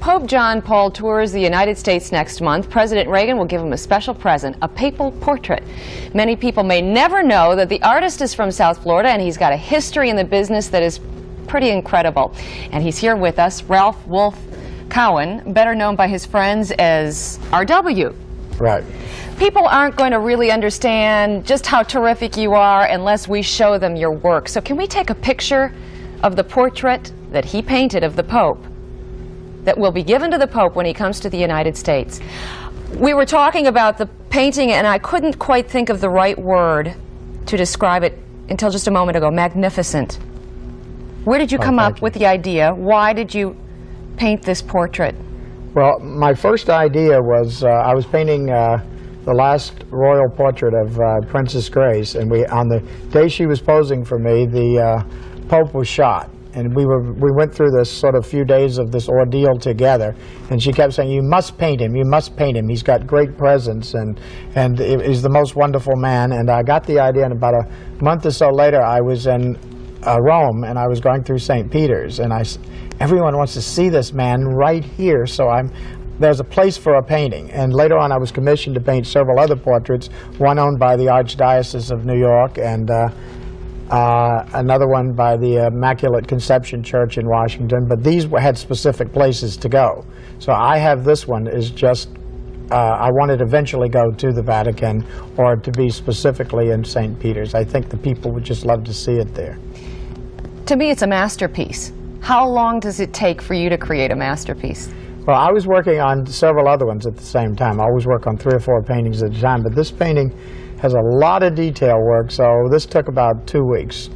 Pope John Paul tours the United States next month, President Reagan will give him a special present, a papal portrait. Many people may never know that the artist is from South Florida, and he's got a history in the business that is pretty incredible. And he's here with us, Ralph Wolfe Cowan, better known by his friends as RW. Right. People aren't going to really understand just how terrific you are unless we show them your work. So can we take a picture of the portrait that he painted of the Pope that will be given to the Pope when he comes to the United States? We were talking about the painting, and I couldn't quite think of the right word to describe it until just a moment ago. Magnificent. Where did you come up with the idea? Why did you paint this portrait? Well, my first idea was I was painting the last royal portrait of Princess Grace, and on the day she was posing for me, the Pope was shot. And we went through this sort of few days of this ordeal together, and she kept saying, "You must paint him. You must paint him. He's got great presence, and he's the most wonderful man." And I got the idea, and about a month or so later, I was in Rome, and I was going through St. Peter's, and everyone wants to see this man right here, so there's a place for a painting. And later on, I was commissioned to paint several other portraits, one owned by the Archdiocese of New York, and another one by the Immaculate Conception Church in Washington, but these had specific places to go. So I have this one is just, I wanted to eventually go to the Vatican or to be specifically in St. Peter's. I think the people would just love to see it there. To me, it's a masterpiece. How long does it take for you to create a masterpiece? Well, I was working on several other ones at the same time. I always work on 3 or 4 paintings at a time, but this painting has a lot of detail work, so this took about 2 weeks.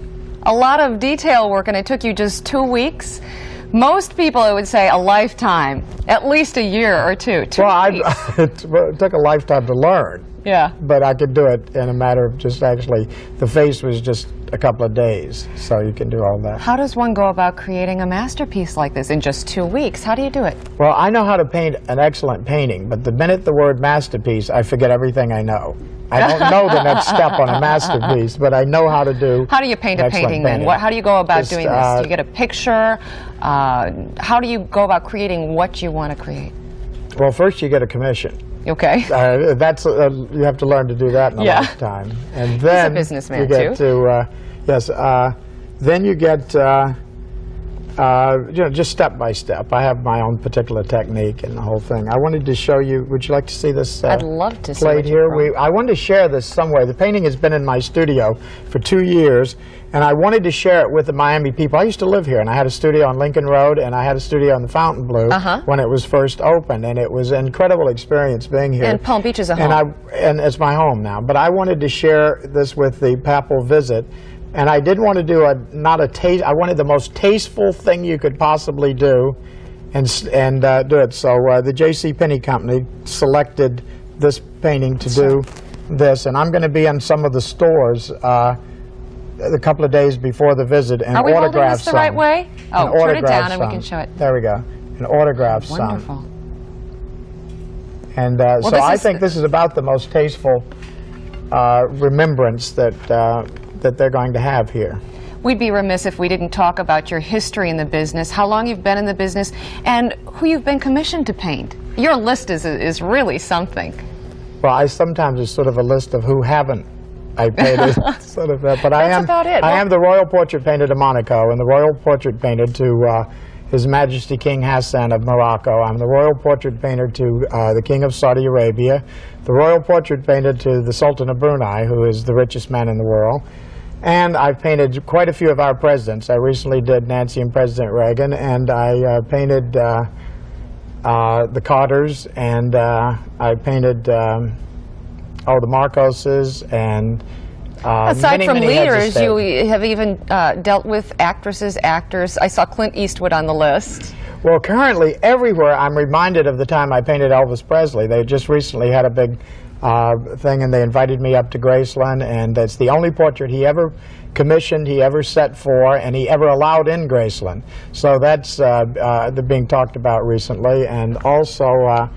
A lot of detail work, and it took you just 2 weeks? Most people, it would say, a lifetime, at least a year or two. It took a lifetime to learn. Yeah. But I could do it in a matter of just actually, the face was just a couple of days, so you can do all that. How does one go about creating a masterpiece like this in just 2 weeks? How do you do it? Well, I know how to paint an excellent painting, but the minute the word masterpiece, I forget everything I know. I don't know the next step on a masterpiece, but I know how to do. How do you paint a painting then? How do you go about doing this? Do you get a picture? How do you go about creating what you want to create? Well, first you get a commission. Okay. That's you have to learn to do that in a lifetime, and then he's a businessman you get too. Then you get just step by step. I have my own particular technique and the whole thing. I wanted to show you. Would you like to see this? I'd love to see plate here. I wanted to share this somewhere. The painting has been in my studio for 2 years, and I wanted to share it with the Miami people. I used to live here, and I had a studio on Lincoln Road, and I had a studio on the Fontainebleau when it was first opened, and it was an incredible experience being here. And Palm Beach is a home. And it's my home now. But I wanted to share this with the papal visit. And I didn't want to do I wanted the most tasteful thing you could possibly do and do it. So the J.C. Penney Company selected this painting to do this. And I'm going to be in some of the stores a couple of days before the visit and autograph some. Are we holding this the right way? Oh, turn it down and we can show it. There we go. And autograph some. Wonderful. And so I think this is about the most tasteful remembrance that they're going to have here. We'd be remiss if we didn't talk about your history in the business, how long you've been in the business, and who you've been commissioned to paint. Your list is really something. Well, sometimes it's sort of a list of who haven't I painted, sort of that. But That's about it. I am the Royal Portrait Painter to Monaco, and the Royal Portrait Painter to His Majesty King Hassan of Morocco. I'm the Royal Portrait Painter to the King of Saudi Arabia, the Royal Portrait Painter to the Sultan of Brunei, who is the richest man in the world. And I've painted quite a few of our presidents. I recently did Nancy and President Reagan, and I painted the Carters, and I painted the Marcoses, and aside from many leaders, you have even dealt with actresses, actors. I saw Clint Eastwood on the list. Well, currently, everywhere I'm reminded of the time I painted Elvis Presley. They just recently had a big thing, and they invited me up to Graceland, and it's the only portrait he ever commissioned, he ever set for, and he ever allowed in Graceland. So that's being talked about recently, and also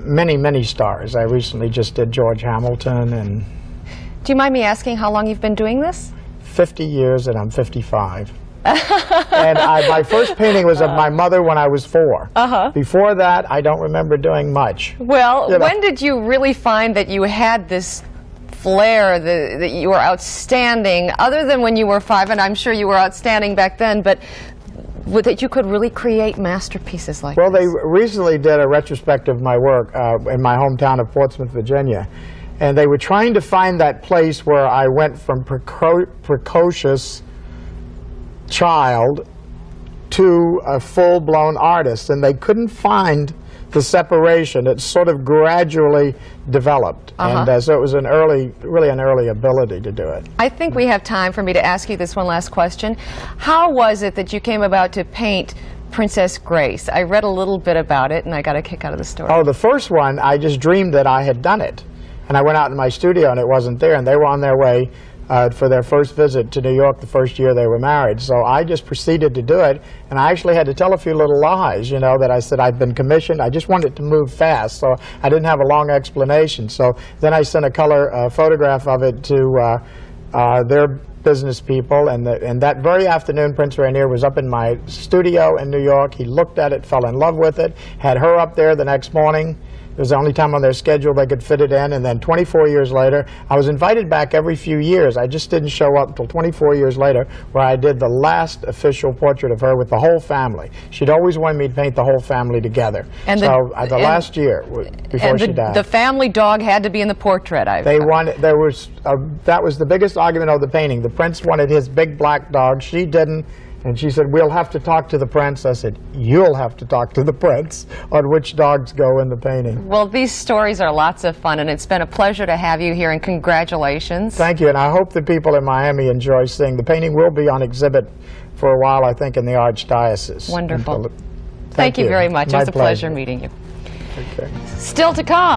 many, many stars. I recently just did George Hamilton. And do you mind me asking how long you've been doing this? 50 years, and I'm 55. And my first painting was of my mother when I was 4. Before that, I don't remember doing much. Well, when did you really find that you had this flair, that you were outstanding, other than when you were 5, and I'm sure you were outstanding back then, but that you could really create masterpieces like this? Well, they recently did a retrospective of my work in my hometown of Portsmouth, Virginia. And they were trying to find that place where I went from precocious child to a full-blown artist. And they couldn't find the separation. It sort of gradually developed. And so it was really an early ability to do it. I think we have time for me to ask you this one last question. How was it that you came about to paint Princess Grace? I read a little bit about it, and I got a kick out of the story. Oh, the first one, I just dreamed that I had done it. And I went out in my studio, and it wasn't there, and they were on their way for their first visit to New York the first year they were married. So I just proceeded to do it, and I actually had to tell a few little lies, you know, that I said I'd been commissioned. I just wanted it to move fast, so I didn't have a long explanation. So then I sent a color photograph of it to their business people, and that very afternoon Prince Rainier was up in my studio in New York. He looked at it, fell in love with it, had her up there the next morning. It was the only time on their schedule they could fit it in, and then 24 years later, I was invited back every few years. I just didn't show up until 24 years later, where I did the last official portrait of her with the whole family. She'd always wanted me to paint the whole family together. And the last year, before she died. The family dog had to be in the portrait. That was the biggest argument of the painting. The prince wanted his big black dog. She didn't. And she said, we'll have to talk to the prince. I said, you'll have to talk to the prince on which dogs go in the painting. Well, these stories are lots of fun, and it's been a pleasure to have you here, and congratulations. Thank you, and I hope the people in Miami enjoy seeing. The painting will be on exhibit for a while, I think, in the Archdiocese. Wonderful. Thank you very much. It was a pleasure meeting you. Okay. Still to come.